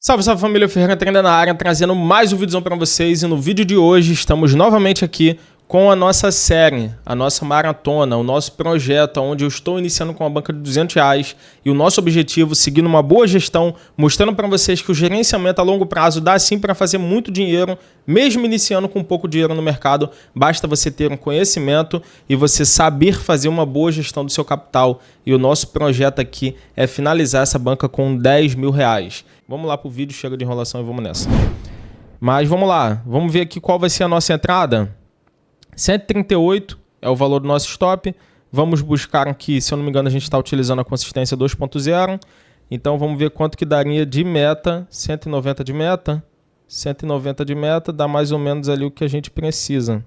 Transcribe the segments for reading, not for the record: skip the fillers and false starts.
Salve, salve família, Ferreira Trader na área, trazendo mais um vídeo para vocês. E no vídeo de hoje estamos novamente aqui com a nossa série, a nossa maratona, o nosso projeto, onde eu estou iniciando com uma banca de R$200 e o nosso objetivo, seguindo uma boa gestão, mostrando para vocês que o gerenciamento a longo prazo dá sim para fazer muito dinheiro, mesmo iniciando com pouco dinheiro no mercado. Basta você ter um conhecimento e você saber fazer uma boa gestão do seu capital. E o nosso projeto aqui é finalizar essa banca com R$10.000. Vamos lá para o vídeo, chega de enrolação e vamos nessa. Mas vamos lá, vamos ver aqui qual vai ser a nossa entrada. 138 é o valor do nosso stop. Vamos buscar aqui, se eu não me engano, a gente está utilizando a consistência 2.0. Então vamos ver quanto que daria de meta. 190 de meta. 190 de meta dá mais ou menos ali o que a gente precisa.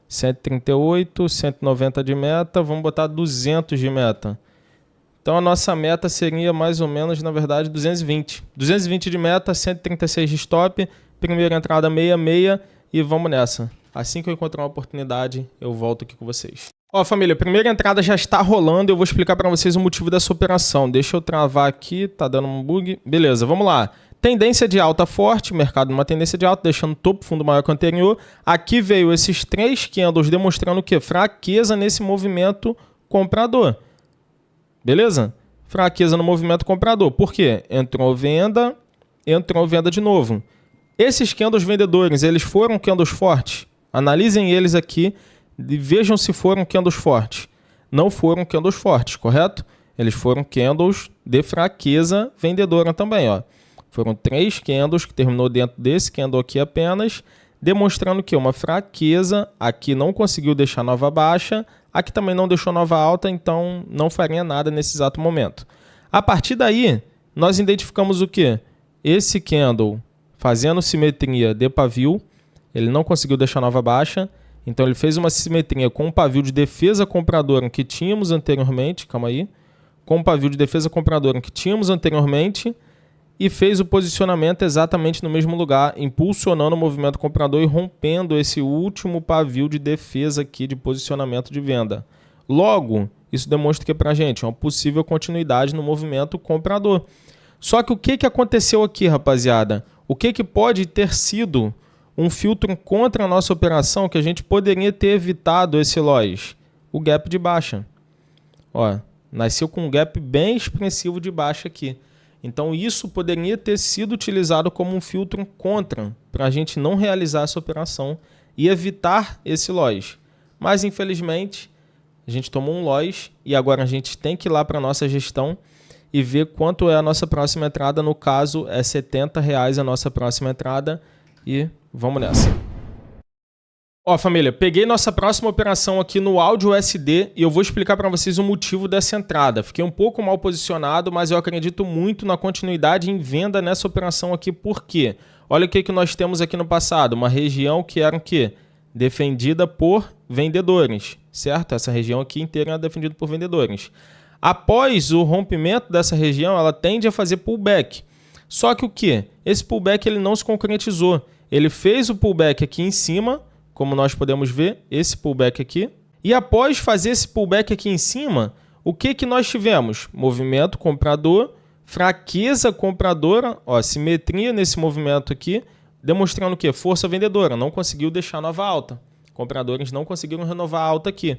138, 190 de meta, vamos botar 200 de meta. Então a nossa meta seria mais ou menos, na verdade, 220. 220 de meta, 136 de stop, primeira entrada 66 e vamos nessa. Assim que eu encontrar uma oportunidade, eu volto aqui com vocês. Ó, família, a primeira entrada já está rolando e eu vou explicar para vocês o motivo dessa operação. Deixa eu travar aqui, tá dando um bug. Beleza, vamos lá. Tendência de alta forte, mercado numa tendência de alta, deixando o topo fundo maior que o anterior. Aqui veio esses três candles demonstrando o quê? Fraqueza nesse movimento comprador. Beleza? Fraqueza no movimento comprador. Por quê? Entrou venda de novo. Esses candles vendedores, eles foram candles fortes? Analisem eles aqui e vejam se foram candles fortes. Não foram candles fortes, correto? Eles foram candles de fraqueza vendedora também, ó. Foram três candles que terminou dentro desse candle aqui apenas, demonstrando que uma fraqueza aqui não conseguiu deixar nova baixa, aqui também não deixou nova alta, então não faria nada nesse exato momento. A partir daí, nós identificamos o quê? Esse candle fazendo simetria de pavio, ele não conseguiu deixar nova baixa, então ele fez uma simetria com o pavio de defesa compradora que tínhamos anteriormente, calma aí, com o pavio de defesa compradora que tínhamos anteriormente, e fez o posicionamento exatamente no mesmo lugar, impulsionando o movimento comprador e rompendo esse último pavio de defesa aqui de posicionamento de venda. Logo, isso demonstra que para a gente é uma possível continuidade no movimento comprador. Só que o que aconteceu aqui, rapaziada? O que pode ter sido um filtro contra a nossa operação que a gente poderia ter evitado esse loss? O gap de baixa. Ó, nasceu com um gap bem expressivo de baixa aqui. Então isso poderia ter sido utilizado como um filtro contra, para a gente não realizar essa operação e evitar esse loss. Mas infelizmente a gente tomou um loss e agora a gente tem que ir lá para a nossa gestão e ver quanto é a nossa próxima entrada. No caso é R$70 a nossa próxima entrada e vamos nessa. Ó, família, peguei nossa próxima operação aqui no áudio USD e eu vou explicar para vocês o motivo dessa entrada. Fiquei um pouco mal posicionado, mas eu acredito muito na continuidade em venda nessa operação aqui. Por quê? Olha o que nós temos aqui no passado. Uma região que era o quê? Defendida por vendedores, certo? Essa região aqui inteira é defendida por vendedores. Após o rompimento dessa região, ela tende a fazer pullback. Só que o quê? Esse pullback ele não se concretizou. Ele fez o pullback aqui em cima, como nós podemos ver, esse pullback aqui. E após fazer esse pullback aqui em cima, o que nós tivemos? Movimento comprador, fraqueza compradora, ó, simetria nesse movimento aqui, demonstrando o quê? Força vendedora, não conseguiu deixar nova alta. Compradores não conseguiram renovar a alta aqui.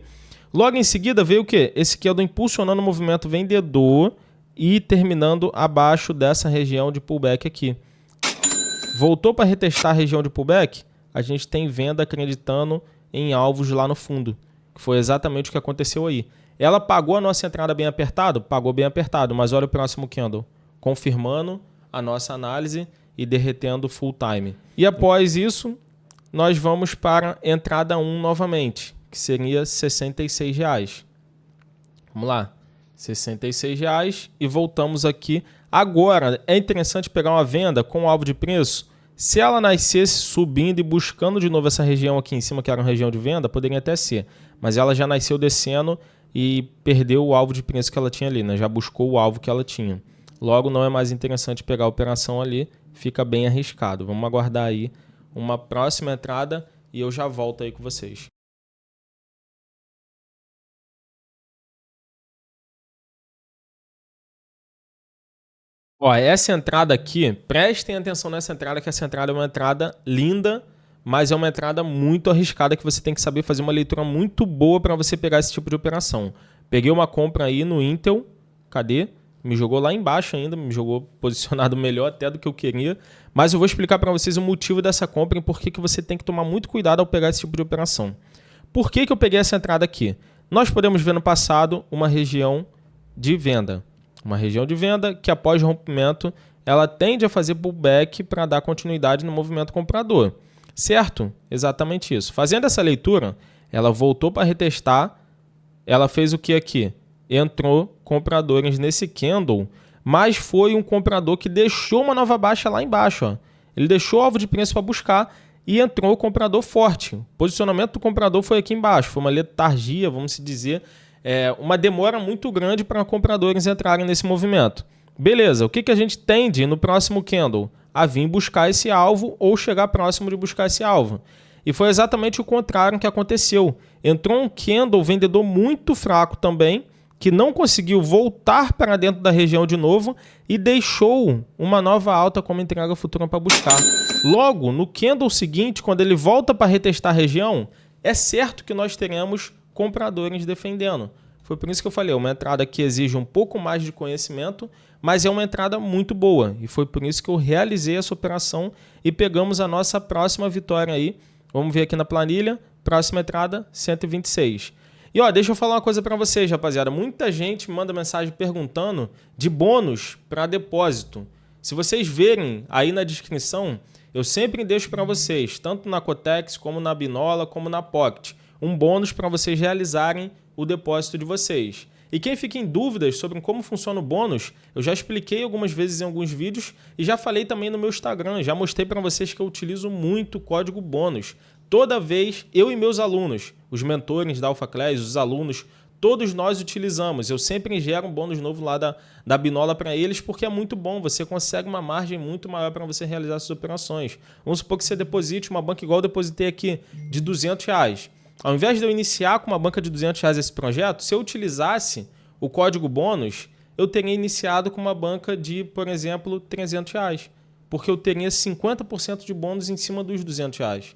Logo em seguida veio o quê? Esse candle impulsionando o movimento vendedor e terminando abaixo dessa região de pullback aqui. Voltou para retestar a região de pullback? A gente tem venda acreditando em alvos lá no fundo, que foi exatamente o que aconteceu aí. Ela pagou a nossa entrada bem apertado? Pagou bem apertado, mas olha o próximo candle, confirmando a nossa análise e derretendo full time. E após isso, nós vamos para entrada 1 novamente, que seria R$66. Vamos lá, R$66 e voltamos aqui. Agora, é interessante pegar uma venda com alvo de preço. Se ela nascesse subindo e buscando de novo essa região aqui em cima, que era uma região de venda, poderia até ser. Mas ela já nasceu descendo e perdeu o alvo de preço que ela tinha ali, né? Já buscou o alvo que ela tinha. Logo, não é mais interessante pegar a operação ali, fica bem arriscado. Vamos aguardar aí uma próxima entrada e eu já volto aí com vocês. Ó, essa entrada aqui, prestem atenção nessa entrada, que essa entrada é uma entrada linda, mas é uma entrada muito arriscada que você tem que saber fazer uma leitura muito boa para você pegar esse tipo de operação. Peguei uma compra aí no Intel, cadê? Me jogou lá embaixo ainda, me jogou posicionado melhor até do que eu queria, mas eu vou explicar para vocês o motivo dessa compra e por que você tem que tomar muito cuidado ao pegar esse tipo de operação. Por que eu peguei essa entrada aqui? Nós podemos ver no passado uma região de venda. Uma região de venda que após rompimento ela tende a fazer pullback para dar continuidade no movimento comprador. Certo? Exatamente isso. Fazendo essa leitura, ela voltou para retestar. Ela fez o que aqui? Entrou compradores nesse candle, mas foi um comprador que deixou uma nova baixa lá embaixo. Ó. Ele deixou o alvo de preço para buscar e entrou o comprador forte. O posicionamento do comprador foi aqui embaixo. Foi uma letargia, vamos dizer, uma demora muito grande para compradores entrarem nesse movimento. Beleza, o que a gente tende no próximo candle? A vir buscar esse alvo ou chegar próximo de buscar esse alvo. E foi exatamente o contrário que aconteceu. Entrou um candle vendedor muito fraco também, que não conseguiu voltar para dentro da região de novo e deixou uma nova alta como entrega futura para buscar. Logo, no candle seguinte, quando ele volta para retestar a região, é certo que nós teremos compradores defendendo. Foi por isso que eu falei, uma entrada que exige um pouco mais de conhecimento, mas é uma entrada muito boa. E foi por isso que eu realizei essa operação e pegamos a nossa próxima vitória aí. Vamos ver aqui na planilha, próxima entrada, 126. E ó, deixa eu falar uma coisa para vocês, rapaziada. Muita gente me manda mensagem perguntando de bônus para depósito. Se vocês verem aí na descrição, eu sempre deixo para vocês, tanto na Cotex, como na Binola, como na Pocket, um bônus para vocês realizarem o depósito de vocês. E quem fica em dúvidas sobre como funciona o bônus, eu já expliquei algumas vezes em alguns vídeos e já falei também no meu Instagram, já mostrei para vocês que eu utilizo muito o código bônus. Toda vez, eu e meus alunos, os mentores da Alpha Class, os alunos, todos nós utilizamos. Eu sempre gero um bônus novo lá da Binola para eles, porque é muito bom. Você consegue uma margem muito maior para você realizar essas operações. Vamos supor que você deposite uma banca igual eu depositei aqui, de R$200. Ao invés de eu iniciar com uma banca de R$200 esse projeto, se eu utilizasse o código bônus, eu teria iniciado com uma banca de, por exemplo, R$300. Porque eu teria 50% de bônus em cima dos R$200.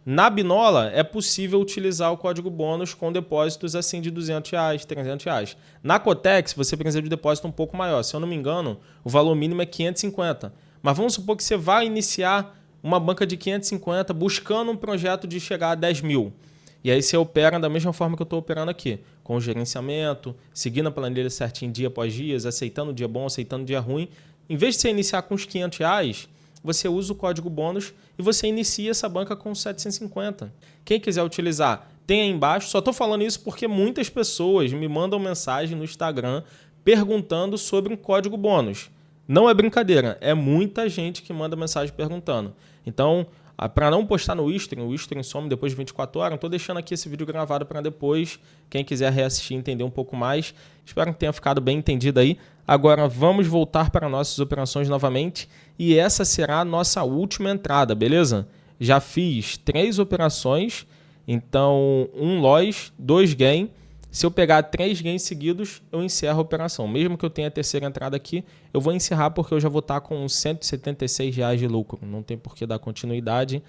Na Binola, é possível utilizar o código bônus com depósitos assim de R$200, R$300. Na Cotex, você precisa de um depósito um pouco maior. Se eu não me engano, o valor mínimo é 550. Mas vamos supor que você vai iniciar uma banca de 550 buscando um projeto de chegar a 10 mil. E aí você opera da mesma forma que eu estou operando aqui, com o gerenciamento, seguindo a planilha certinho dia após dia, aceitando dia bom, aceitando dia ruim. Em vez de você iniciar com os R$500, você usa o código bônus e você inicia essa banca com 750. Quem quiser utilizar, tem aí embaixo. Só estou falando isso porque muitas pessoas me mandam mensagem no Instagram perguntando sobre um código bônus. Não é brincadeira, é muita gente que manda mensagem perguntando. Então, para não postar no Instagram, o Instagram some depois de 24 horas, eu estou deixando aqui esse vídeo gravado para depois, quem quiser reassistir e entender um pouco mais. Espero que tenha ficado bem entendido aí. Agora vamos voltar para nossas operações novamente e essa será a nossa última entrada, beleza? Já fiz 3 operações, então 1 loss, 2 gain. Se eu pegar 3 gains seguidos, eu encerro a operação. Mesmo que eu tenha a terceira entrada aqui, eu vou encerrar porque eu já vou estar com R$176 de lucro. Não tem por que dar continuidade.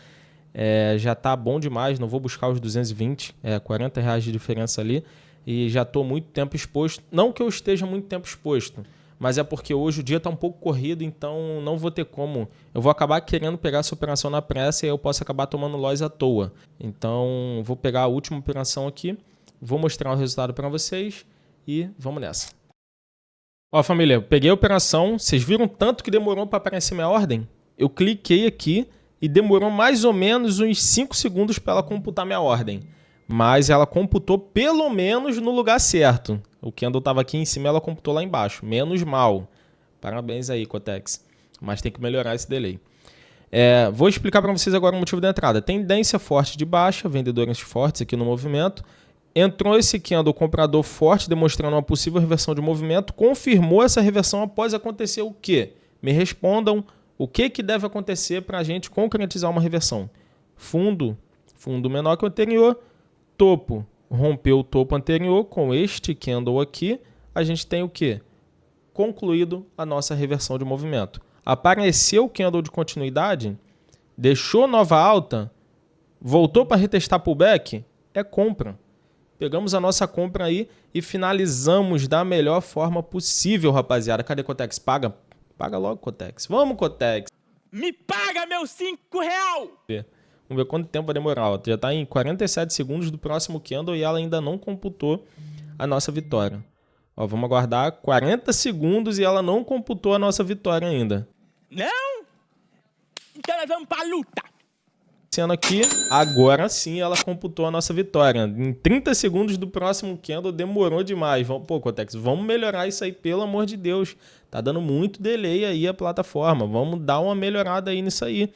Já está bom demais, não vou buscar os 220, R$40 de diferença ali. E já estou muito tempo exposto. Não que eu esteja muito tempo exposto, mas é porque hoje o dia está um pouco corrido, então não vou ter como. Eu vou acabar querendo pegar essa operação na pressa e eu posso acabar tomando loss à toa. Então vou pegar a última operação aqui. Vou mostrar o resultado para vocês e vamos nessa. Ó, família, eu peguei a operação. Vocês viram tanto que demorou para aparecer minha ordem? Eu cliquei aqui e demorou mais ou menos uns 5 segundos para ela computar minha ordem. Mas ela computou pelo menos no lugar certo. O candle estava aqui em cima, ela computou lá embaixo. Menos mal. Parabéns aí, Cotex. Mas tem que melhorar esse delay. Vou explicar para vocês agora o motivo da entrada. Tendência forte de baixa, vendedores fortes aqui no movimento. Entrou esse candle comprador forte, demonstrando uma possível reversão de movimento. Confirmou essa reversão após acontecer o quê? Me respondam o que deve acontecer para a gente concretizar uma reversão. Fundo menor que o anterior. Topo, rompeu o topo anterior com este candle aqui. A gente tem o quê? concluído a nossa reversão de movimento. Apareceu o candle de continuidade, deixou nova alta, voltou para retestar pullback, é compra. Pegamos a nossa compra aí e finalizamos da melhor forma possível, rapaziada. Cadê Cotex? Paga? Paga logo, Cotex. Vamos, Cotex. Me paga meus 5 real! Vamos ver quanto tempo vai demorar. Ó. Já está em 47 segundos do próximo candle e ela ainda não computou a nossa vitória. Ó, vamos aguardar 40 segundos e ela não computou a nossa vitória ainda. Não? Então nós vamos pra luta. Sendo aqui, agora sim ela computou a nossa vitória. Em 30 segundos do próximo candle demorou demais. Pô, Cotex, vamos melhorar isso aí, pelo amor de Deus. Tá dando muito delay aí a plataforma. Vamos dar uma melhorada aí nisso aí.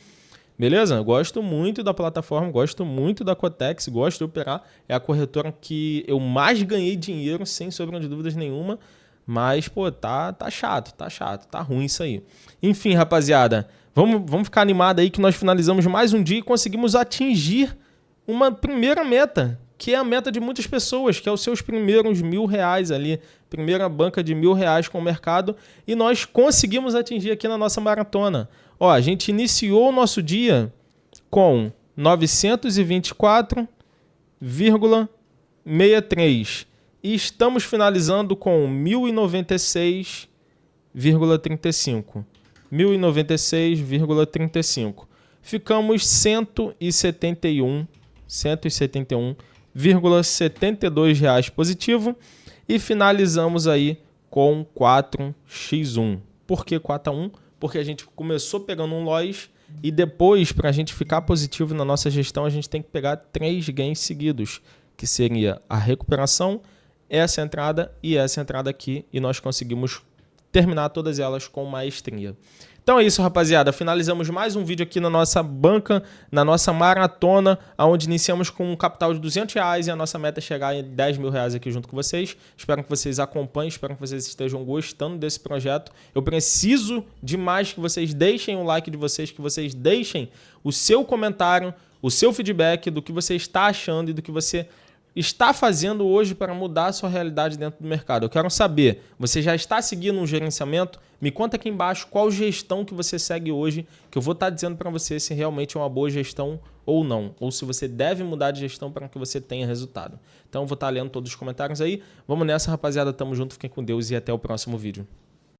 Beleza? Gosto muito da plataforma, gosto muito da Cotex, gosto de operar. É a corretora que eu mais ganhei dinheiro, sem sombra de dúvidas nenhuma. Mas, pô, tá chato, tá ruim isso aí. Enfim, rapaziada, vamos ficar animado aí que nós finalizamos mais um dia e conseguimos atingir uma primeira meta, que é a meta de muitas pessoas, que é os seus primeiros R$1.000 ali, primeira banca de R$1.000 com o mercado, e nós conseguimos atingir aqui na nossa maratona. Ó, a gente iniciou o nosso dia com 924,63 e estamos finalizando com 1096,35. 1096,35. Ficamos 171,72 reais positivo e finalizamos aí com 4x1. Por que 4x1? Porque a gente começou pegando um loss e depois, para a gente ficar positivo na nossa gestão, a gente tem que pegar 3 gains seguidos, que seria a recuperação, essa entrada e essa entrada aqui, e nós conseguimos terminar todas elas com maestria. Então é isso, rapaziada. Finalizamos mais um vídeo aqui na nossa banca, na nossa maratona, onde iniciamos com um capital de R$200 e a nossa meta é chegar em R$10.000 aqui junto com vocês. Espero que vocês acompanhem, espero que vocês estejam gostando desse projeto. Eu preciso demais que vocês deixem o like de vocês, que vocês deixem o seu comentário, o seu feedback do que você está achando e do que você está fazendo hoje para mudar a sua realidade dentro do mercado. Eu quero saber, você já está seguindo um gerenciamento? Me conta aqui embaixo qual gestão que você segue hoje, que eu vou estar dizendo para você se realmente é uma boa gestão ou não, ou se você deve mudar de gestão para que você tenha resultado. Então eu vou estar lendo todos os comentários aí. Vamos nessa, rapaziada. Tamo junto, fiquem com Deus e até o próximo vídeo.